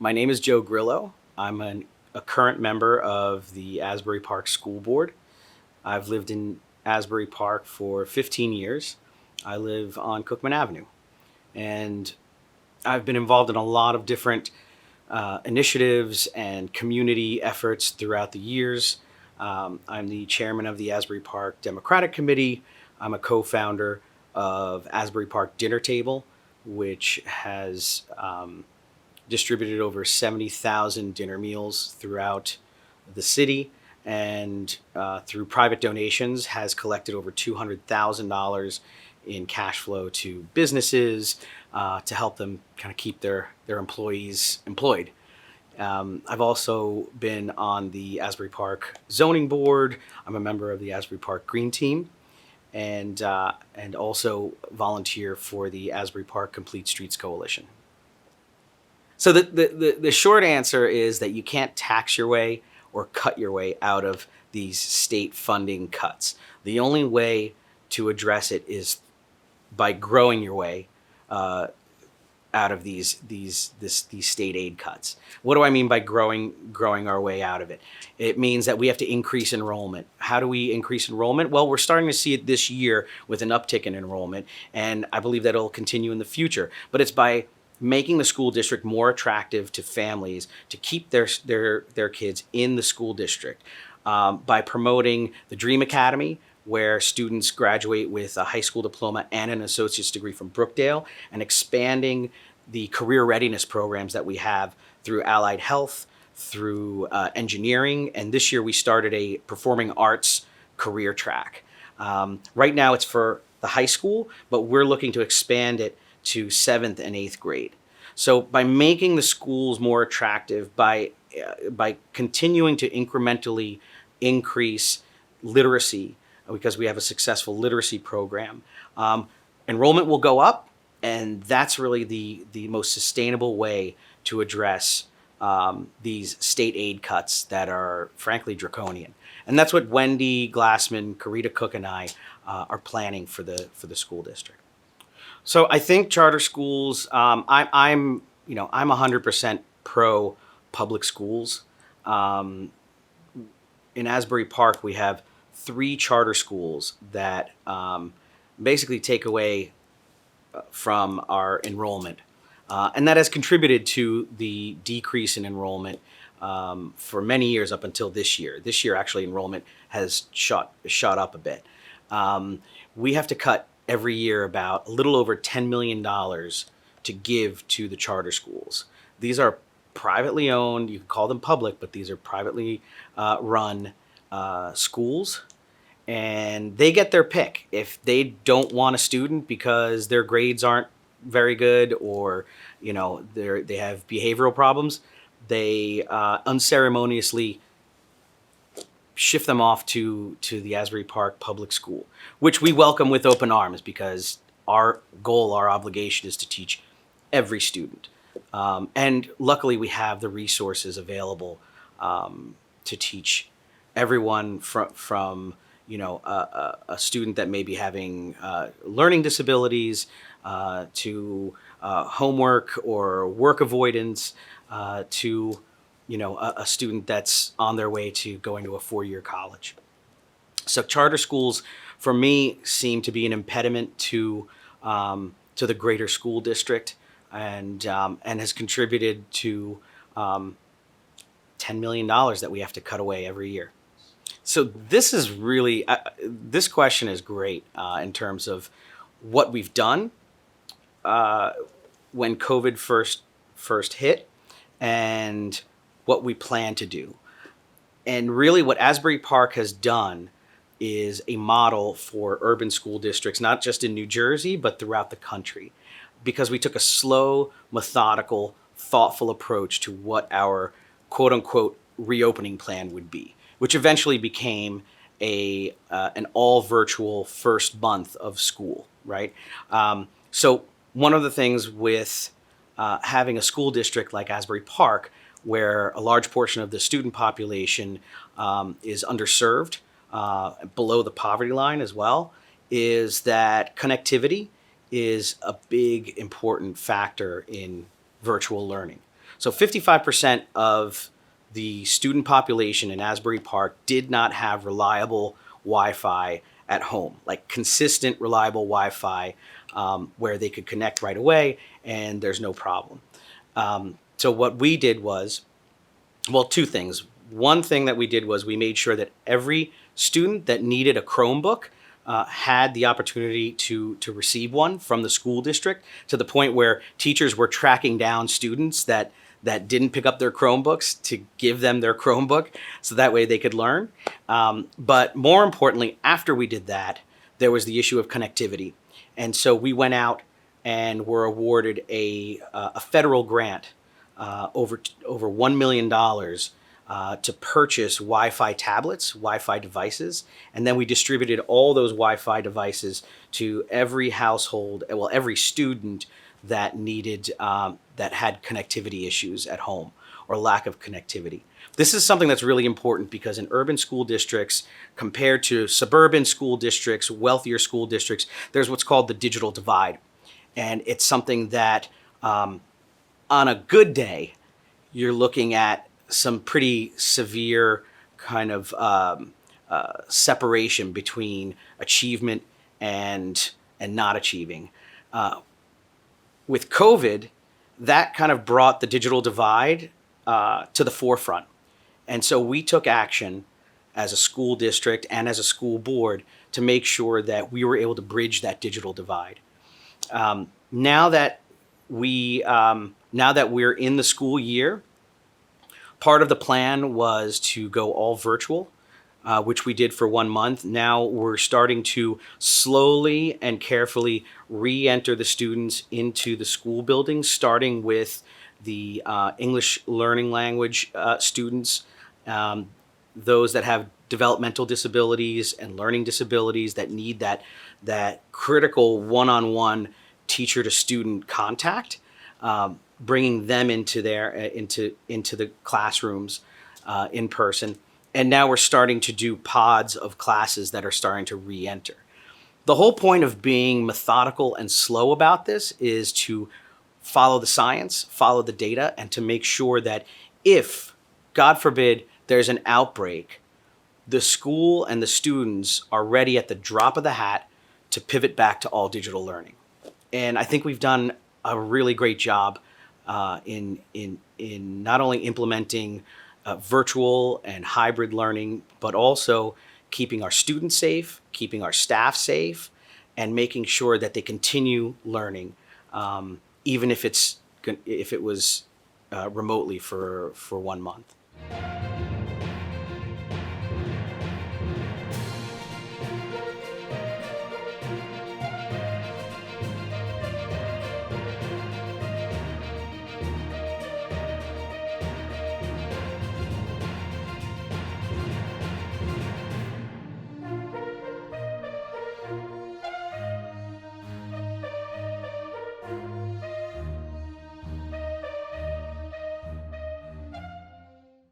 My name is Joe Grillo. I'm a current member of the Asbury Park School Board. I've lived in Asbury Park for 15 years. I live on Cookman Avenue, and I've been involved in a lot of different initiatives and community efforts throughout the years. I'm the chairman of the Asbury Park Democratic Committee. I'm a co-founder of Asbury Park Dinner Table, which has distributed over 70,000 dinner meals throughout the city, and through private donations has collected over $200,000 in cash flow to businesses to help them kind of keep their employees employed. I've also been on the Asbury Park Zoning Board. I'm a member of the Asbury Park Green Team, and also volunteer for the Asbury Park Complete Streets Coalition. So the short answer is that you can't tax your way or cut your way out of these state funding cuts. The only way to address it is by growing your way out of these state aid cuts. What do I mean by growing our way out of it? It means that we have to increase enrollment. How do we increase enrollment? Well, we're starting to see it this year with an uptick in enrollment, and I believe that it'll continue in the future. But it's by making the school district more attractive to families to keep their kids in the school district, by promoting the Dream Academy, where students graduate with a high school diploma and an associate's degree from Brookdale, and expanding the career readiness programs that we have through allied health, through engineering, and this year we started a performing arts career track. Right now it's for the high school, but we're looking to expand it to 7th and 8th grade. So by making the schools more attractive, by continuing to incrementally increase literacy, because we have a successful literacy program, enrollment will go up, and that's really the most sustainable way to address these state aid cuts that are frankly draconian. And that's what Wendy Glassman, Karita Cook, and I are planning for the school district. So I think charter schools. I'm 100% pro public schools. In Asbury Park, we have 3 charter schools that basically take away from our enrollment, and that has contributed to the decrease in enrollment for many years up until this year. This year, actually, enrollment has shot up a bit. We have to cut every year about a little over $10 million to give to the charter schools. These are privately owned, you can call them public, but these are privately run schools, and they get their pick. If they don't want a student because their grades aren't very good, or they have behavioral problems, they unceremoniously shift them off to the Asbury Park Public School, which we welcome with open arms, because our goal, our obligation, is to teach every student. And luckily, we have the resources available to teach everyone from a student that may be having learning disabilities, to homework or work avoidance, to a student that's on their way to going to a 4-year college. So charter schools, for me, seem to be an impediment to the greater school district, and has contributed to $10 million that we have to cut away every year. So this is really this question is great in terms of what we've done when COVID first hit, and what we plan to do. And really what Asbury Park has done is a model for urban school districts, not just in New Jersey, but throughout the country, because we took a slow, methodical, thoughtful approach to what our quote unquote reopening plan would be, which eventually became an all virtual first month of school, right? So one of the things with having a school district like Asbury Park, where a large portion of the student population is underserved, below the poverty line as well, is that connectivity is a big important factor in virtual learning. So 55% of the student population in Asbury Park did not have reliable Wi-Fi at home, like consistent, reliable Wi-Fi where they could connect right away and there's no problem. So what we did was, well, two things. One thing that we did was we made sure that every student that needed a Chromebook had the opportunity to receive one from the school district, to the point where teachers were tracking down students that didn't pick up their Chromebooks to give them their Chromebook so that way they could learn. But more importantly, after we did that, there was the issue of connectivity. And so we went out and were awarded a federal grant over $1 million to purchase Wi-Fi tablets, Wi-Fi devices, and then we distributed all those Wi-Fi devices to every household, well, every student that needed, that had connectivity issues at home or lack of connectivity. This is something that's really important because in urban school districts, compared to suburban school districts, wealthier school districts, there's what's called the digital divide. And it's something that on a good day, you're looking at some pretty severe kind of separation between achievement and not achieving. With COVID, that kind of brought the digital divide to the forefront. And so we took action as a school district and as a school board to make sure that we were able to bridge that digital divide. Now that we're in the school year, part of the plan was to go all virtual, which we did for 1 month. Now we're starting to slowly and carefully re-enter the students into the school buildings, starting with the English learning language students, those that have developmental disabilities and learning disabilities that need that critical one-on-one teacher to student contact, bringing them into the classrooms in person. And now we're starting to do pods of classes that are starting to re-enter. The whole point of being methodical and slow about this is to follow the science, follow the data, and to make sure that if, God forbid, there's an outbreak, the school and the students are ready at the drop of the hat to pivot back to all digital learning. And I think we've done a really great job in not only implementing virtual and hybrid learning, but also keeping our students safe, keeping our staff safe, and making sure that they continue learning, even if it was remotely for 1 month.